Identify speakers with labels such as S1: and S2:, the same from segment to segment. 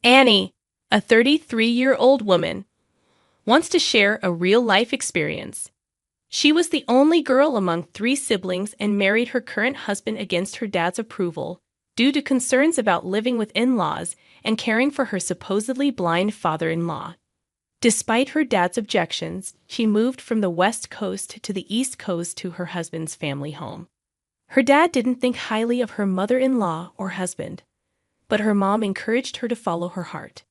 S1: Annie, a 33-year-old woman, wants to share a real-life experience. She was the only girl among three siblings and married her current husband against her dad's approval due to concerns about living with in-laws and caring for her supposedly blind father-in-law. Despite her dad's objections, she moved from the West Coast to the East Coast to her husband's family home. Her dad didn't think highly of her mother-in-law or husband, but her mom encouraged her to follow her heart.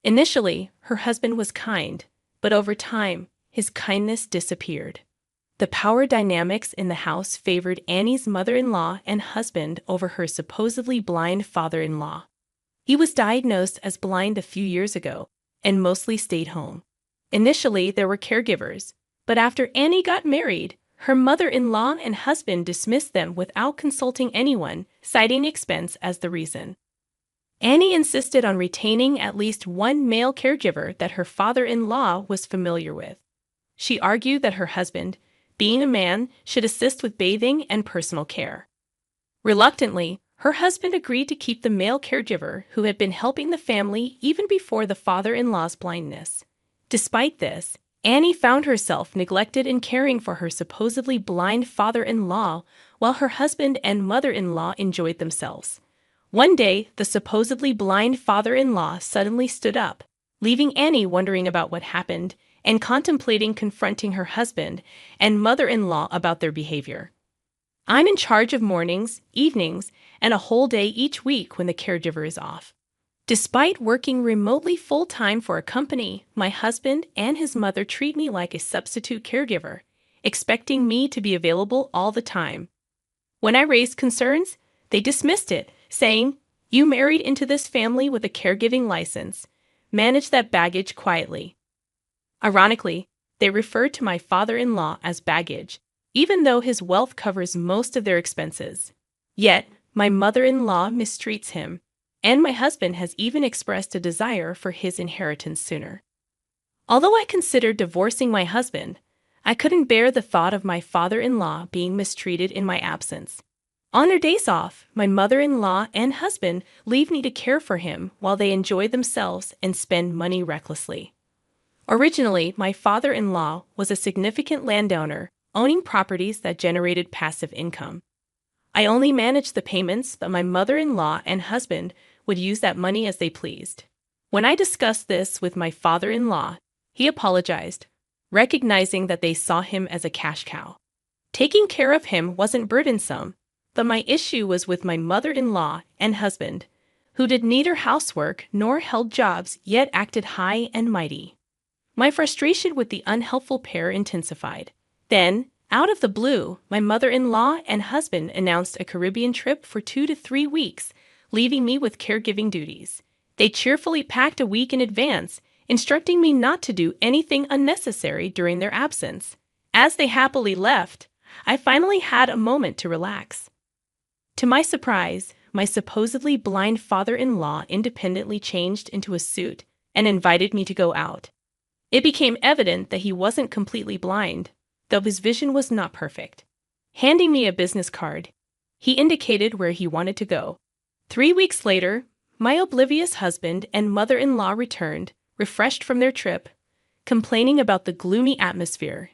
S1: Initially, her husband was kind, but over time, his kindness disappeared. The power dynamics in the house favored Annie's mother-in-law and husband over her supposedly blind father-in-law. He was diagnosed as blind a few years ago and mostly stayed home. Initially, there were caregivers, but after Annie got married, her mother-in-law and husband dismissed them without consulting anyone, citing expense as the reason. Annie insisted on retaining at least one male caregiver that her father-in-law was familiar with. She argued that her husband, being a man, should assist with bathing and personal care. Reluctantly, her husband agreed to keep the male caregiver who had been helping the family even before the father-in-law's blindness. Despite this, Annie found herself neglected in caring for her supposedly blind father-in-law while her husband and mother-in-law enjoyed themselves. One day, the supposedly blind father-in-law suddenly stood up, leaving Annie wondering about what happened and contemplating confronting her husband and mother-in-law about their behavior. I'm in charge of mornings, evenings, and a whole day each week when the caregiver is off. Despite working remotely full-time for a company, my husband and his mother treat me like a substitute caregiver, expecting me to be available all the time. When I raised concerns, they dismissed it, saying, "You married into this family with a caregiving license. Manage that baggage quietly." Ironically, they referred to my father-in-law as baggage, even though his wealth covers most of their expenses. Yet, my mother-in-law mistreats him, and my husband has even expressed a desire for his inheritance sooner. Although I considered divorcing my husband, I couldn't bear the thought of my father-in-law being mistreated in my absence. On their days off, my mother-in-law and husband leave me to care for him while they enjoy themselves and spend money recklessly. Originally, my father-in-law was a significant landowner, owning properties that generated passive income. I only managed the payments, but my mother-in-law and husband would use that money as they pleased. When I discussed this with my father-in-law, he apologized, recognizing that they saw him as a cash cow. Taking care of him wasn't burdensome, but my issue was with my mother-in-law and husband, who did neither housework nor held jobs yet acted high and mighty. My frustration with the unhelpful pair intensified. Then, out of the blue, my mother-in-law and husband announced a Caribbean trip for 2 to 3 weeks, leaving me with caregiving duties. They cheerfully packed a week in advance, instructing me not to do anything unnecessary during their absence. As they happily left, I finally had a moment to relax. To my surprise, my supposedly blind father-in-law independently changed into a suit and invited me to go out. It became evident that he wasn't completely blind, though his vision was not perfect. Handing me a business card, he indicated where he wanted to go. 3 weeks later, my oblivious husband and mother-in-law returned, refreshed from their trip, complaining about the gloomy atmosphere.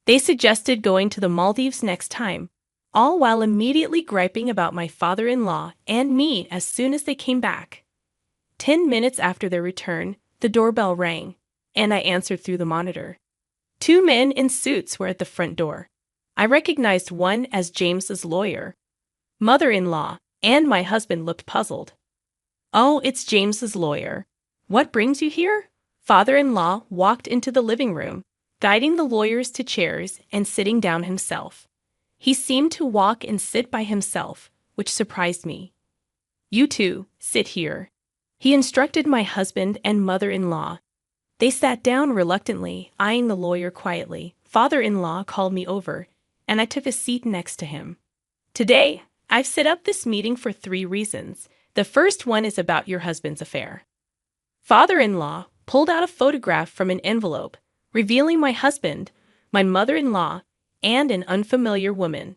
S1: They suggested going to the Maldives next time, all while immediately griping about my father-in-law and me as soon as they came back. 10 minutes after their return, the doorbell rang, and I answered through the monitor. 2 men in suits were at the front door. I recognized one as James's lawyer. Mother-in-law and my husband looked puzzled. "Oh, it's James's lawyer. What brings you here?" Father-in-law walked into the living room, guiding the lawyers to chairs and sitting down himself. He seemed to walk and sit by himself, which surprised me. "You two, sit here," he instructed my husband and mother-in-law. They sat down reluctantly, eyeing the lawyer quietly. Father-in-law called me over, and I took a seat next to him. "Today, I've set up this meeting for 3 reasons. The first one is about your husband's affair." Father-in-law pulled out a photograph from an envelope, revealing my husband, my mother-in-law, and an unfamiliar woman.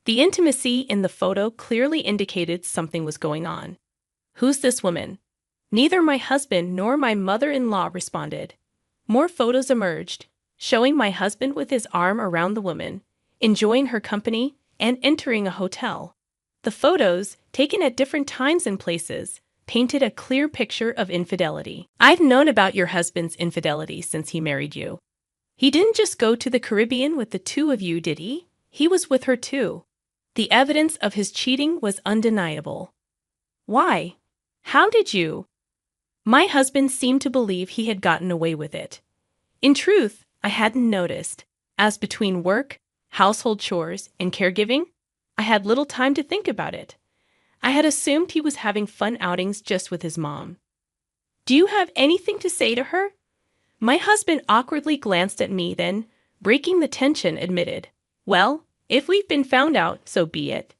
S1: The intimacy in the photo clearly indicated something was going on. "Who's this woman?" Neither my husband nor my mother-in-law responded. More photos emerged, showing my husband with his arm around the woman, enjoying her company, and entering a hotel. The photos, taken at different times and places, painted a clear picture of infidelity. I've known about your husband's infidelity since he married you. He didn't just go to the Caribbean with the two of you, did he? He was with her too. The evidence of his cheating was undeniable. Why? How did you? My husband seemed to believe he had gotten away with it. In truth, I hadn't noticed, as between work, household chores, and caregiving, I had little time to think about it. I had assumed he was having fun outings just with his mom. Do you have anything to say to her? My husband awkwardly glanced at me, then, breaking the tension, admitted, well, if we've been found out, so be it.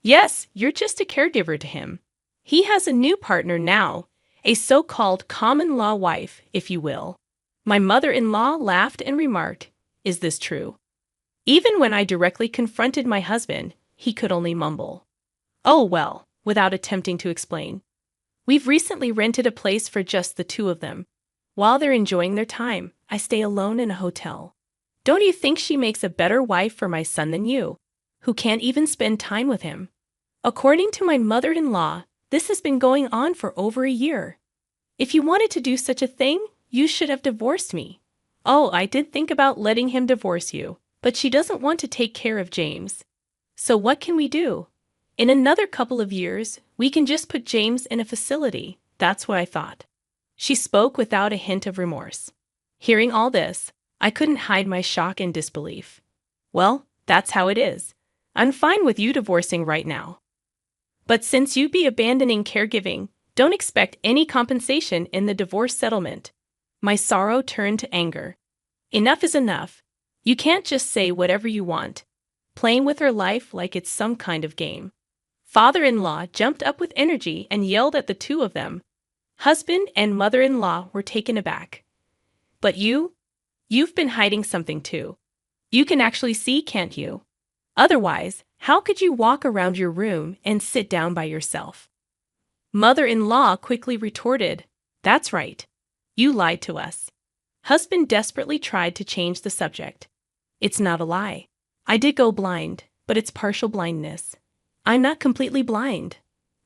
S1: Yes, you're just a caregiver to him. He has a new partner now, a so-called common-law wife, if you will. My mother-in-law laughed and remarked, is this true? Even when I directly confronted my husband, he could only mumble, oh well, without attempting to explain. We've recently rented a place for just the two of them. While they're enjoying their time, I stay alone in a hotel. Don't you think she makes a better wife for my son than you, who can't even spend time with him? According to my mother-in-law, this has been going on for over a year. If you wanted to do such a thing, you should have divorced me. Oh, I did think about letting him divorce you, but she doesn't want to take care of James. So what can we do? In another couple of years, we can just put James in a facility. That's what I thought. She spoke without a hint of remorse. Hearing all this, I couldn't hide my shock and disbelief. Well, that's how it is. I'm fine with you divorcing right now. But since you'd be abandoning caregiving, don't expect any compensation in the divorce settlement. My sorrow turned to anger. Enough is enough. You can't just say whatever you want, playing with her life like it's some kind of game. Father-in-law jumped up with energy and yelled at the two of them. Husband and mother-in-law were taken aback. But you've been hiding something too. You can actually see, can't you? Otherwise, how could you walk around your room and sit down by yourself? Mother-in-law quickly retorted, that's right. You lied to us. Husband desperately tried to change the subject. It's not a lie. I did go blind, but it's partial blindness. I'm not completely blind.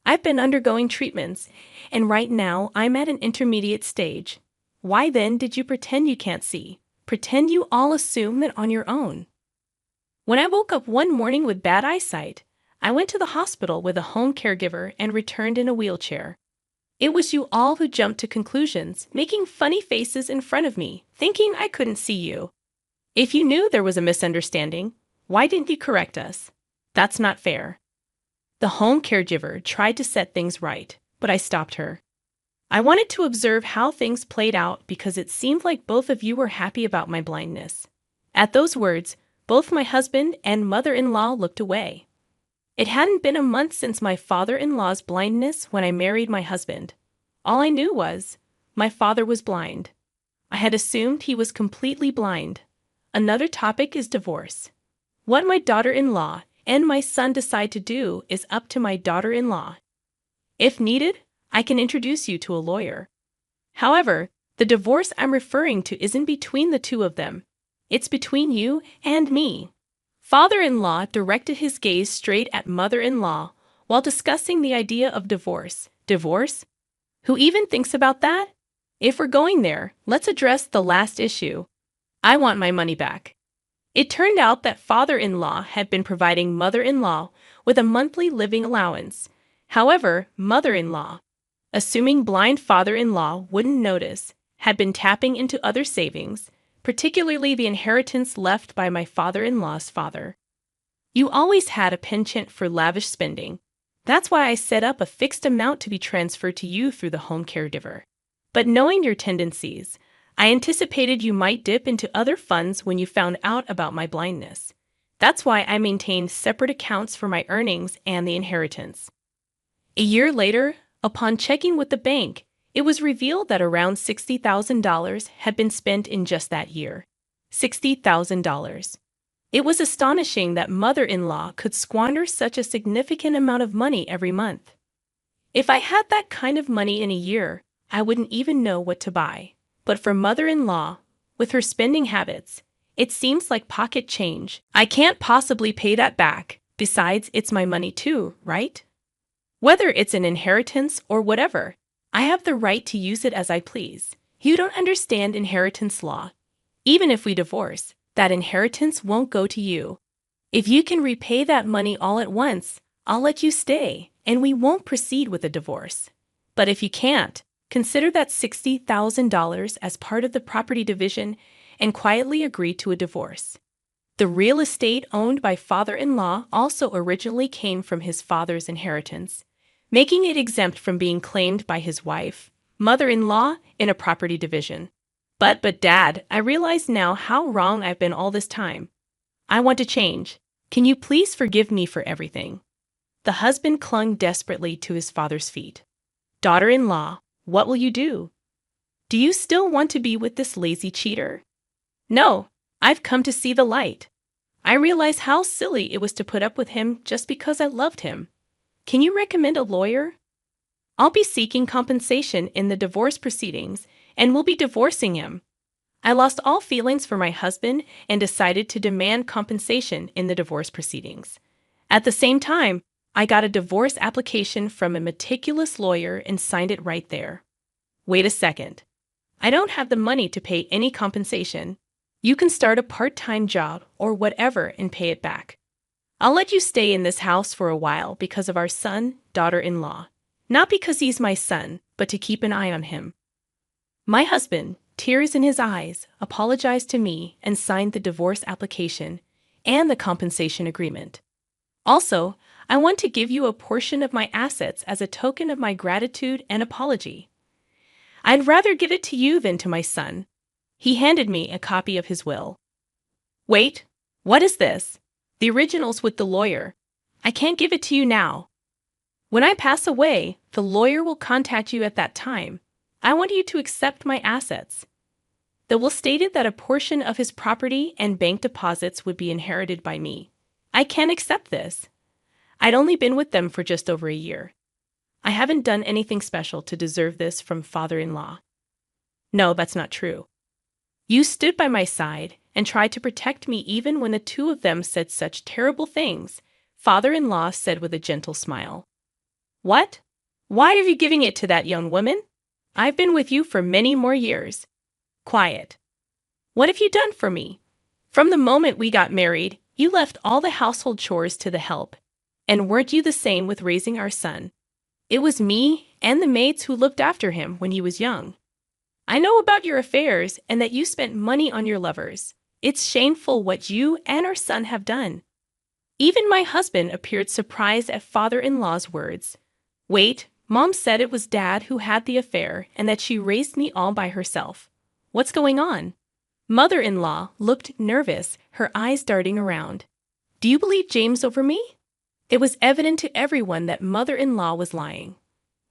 S1: I've been undergoing treatments, and right now I'm at an intermediate stage. Why then did you pretend you can't see? Pretend you all assume it on your own. When I woke up one morning with bad eyesight, I went to the hospital with a home caregiver and returned in a wheelchair. It was you all who jumped to conclusions, making funny faces in front of me, thinking I couldn't see you. If you knew there was a misunderstanding, why didn't you correct us? That's not fair. The home caregiver tried to set things right, but I stopped her. I wanted to observe how things played out because it seemed like both of you were happy about my blindness. At those words, both my husband and mother-in-law looked away. It hadn't been a month since my father-in-law's blindness when I married my husband. All I knew was, my father was blind. I had assumed he was completely blind. Another topic is divorce. What my daughter-in-law and my son decide to do is up to my daughter-in-law. If needed, I can introduce you to a lawyer. However, the divorce I'm referring to isn't between the two of them. It's between you and me. Father-in-law directed his gaze straight at mother-in-law while discussing the idea of divorce. Divorce? Who even thinks about that? If we're going there, let's address the last issue. I want my money back. It turned out that father-in-law had been providing mother-in-law with a monthly living allowance. However, mother-in-law, assuming blind father-in-law wouldn't notice, had been tapping into other savings, particularly the inheritance left by my father-in-law's father. You always had a penchant for lavish spending. That's why I set up a fixed amount to be transferred to you through the home caregiver. But knowing your tendencies, I anticipated you might dip into other funds when you found out about my blindness. That's why I maintained separate accounts for my earnings and the inheritance. A year later, upon checking with the bank, it was revealed that around $60,000 had been spent in just that year. $60,000. It was astonishing that mother-in-law could squander such a significant amount of money every month. If I had that kind of money in a year, I wouldn't even know what to buy. But for mother-in-law, with her spending habits, it seems like pocket change. I can't possibly pay that back. Besides, it's my money too, right? Whether it's an inheritance or whatever, I have the right to use it as I please. You don't understand inheritance law. Even if we divorce, that inheritance won't go to you. If you can repay that money all at once, I'll let you stay, and we won't proceed with a divorce. But if you can't, consider that $60,000 as part of the property division and quietly agree to a divorce. The real estate owned by father-in-law also originally came from his father's inheritance, making it exempt from being claimed by his wife, mother-in-law, in a property division. But Dad, I realize now how wrong I've been all this time. I want to change. Can you please forgive me for everything? The husband clung desperately to his father's feet. Daughter-in-law, what will you do? Do you still want to be with this lazy cheater? No, I've come to see the light. I realize how silly it was to put up with him just because I loved him. Can you recommend a lawyer? I'll be seeking compensation in the divorce proceedings and will be divorcing him. I lost all feelings for my husband and decided to demand compensation in the divorce proceedings. At the same time, I got a divorce application from a meticulous lawyer and signed it right there. Wait a second. I don't have the money to pay any compensation. You can start a part-time job or whatever and pay it back. I'll let you stay in this house for a while because of our son, daughter-in-law. Not because he's my son, but to keep an eye on him. My husband, tears in his eyes, apologized to me and signed the divorce application and the compensation agreement. Also, I want to give you a portion of my assets as a token of my gratitude and apology. I'd rather give it to you than to my son. He handed me a copy of his will. Wait, what is this? The original's with the lawyer. I can't give it to you now. When I pass away, the lawyer will contact you at that time. I want you to accept my assets. The will stated that a portion of his property and bank deposits would be inherited by me. I can't accept this. I'd only been with them for just over a year. I haven't done anything special to deserve this from father-in-law. No, that's not true. You stood by my side and tried to protect me even when the two of them said such terrible things, father-in-law said with a gentle smile. What? Why are you giving it to that young woman? I've been with you for many more years. Quiet. What have you done for me? From the moment we got married, you left all the household chores to the help. And weren't you the same with raising our son? It was me and the maids who looked after him when he was young. I know about your affairs and that you spent money on your lovers. It's shameful what you and our son have done. Even my husband appeared surprised at father-in-law's words. Wait, Mom said it was Dad who had the affair and that she raised me all by herself. What's going on? Mother-in-law looked nervous, her eyes darting around. Do you believe James over me? It was evident to everyone that mother-in-law was lying.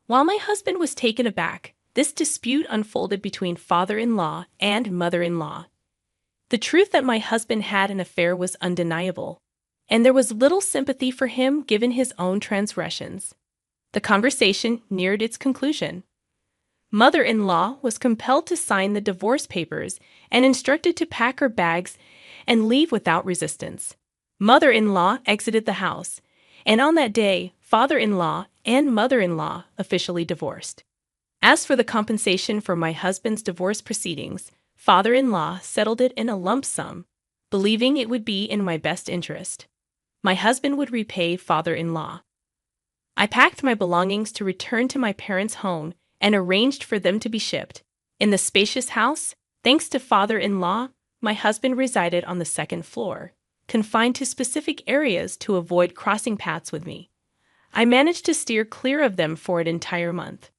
S1: While my husband was taken aback, this dispute unfolded between father-in-law and mother-in-law. The truth that my husband had an affair was undeniable, and there was little sympathy for him given his own transgressions. The conversation neared its conclusion. Mother-in-law was compelled to sign the divorce papers and instructed to pack her bags and leave without resistance. Mother-in-law exited the house, and on that day, father-in-law and mother-in-law officially divorced. As for the compensation for my husband's divorce proceedings, father-in-law settled it in a lump sum, believing it would be in my best interest. My husband would repay father-in-law. I packed my belongings to return to my parents' home and arranged for them to be shipped. In the spacious house, thanks to father-in-law, my husband resided on the second floor, confined to specific areas to avoid crossing paths with me. I managed to steer clear of them for an entire month.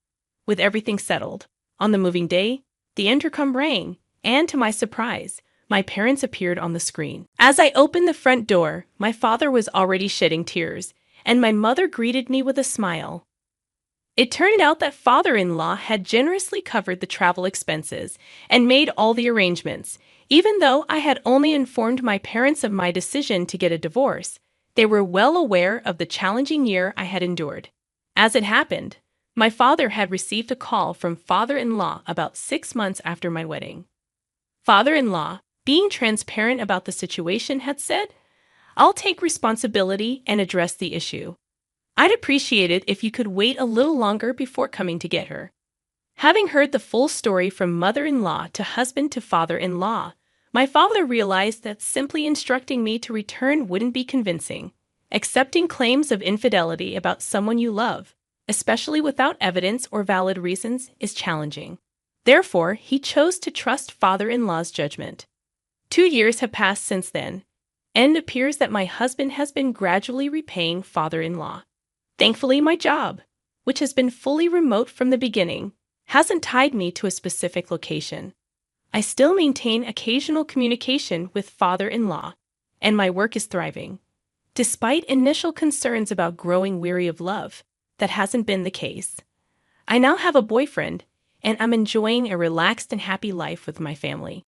S1: With everything settled, on the moving day, the intercom rang, and to my surprise, my parents appeared on the screen. As I opened the front door, my father was already shedding tears, and my mother greeted me with a smile. It turned out that father-in-law had generously covered the travel expenses and made all the arrangements. Even though I had only informed my parents of my decision to get a divorce, they were well aware of the challenging year I had endured. As it happened, My father had received a call from father-in-law about 6 months after my wedding. Father-in-law, being transparent about the situation, had said, "I'll take responsibility and address the issue. I'd appreciate it if you could wait a little longer before coming to get her." Having heard the full story from mother-in-law to husband to father-in-law, my father realized that simply instructing me to return wouldn't be convincing. Accepting claims of infidelity about someone you love, especially without evidence or valid reasons, is challenging. Therefore, he chose to trust father-in-law's judgment. 2 years have passed since then, and it appears that my husband has been gradually repaying father-in-law. Thankfully, my job, which has been fully remote from the beginning, hasn't tied me to a specific location. I still maintain occasional communication with father-in-law, and my work is thriving. Despite initial concerns about growing weary of love, that hasn't been the case. I now have a boyfriend, and I'm enjoying a relaxed and happy life with my family.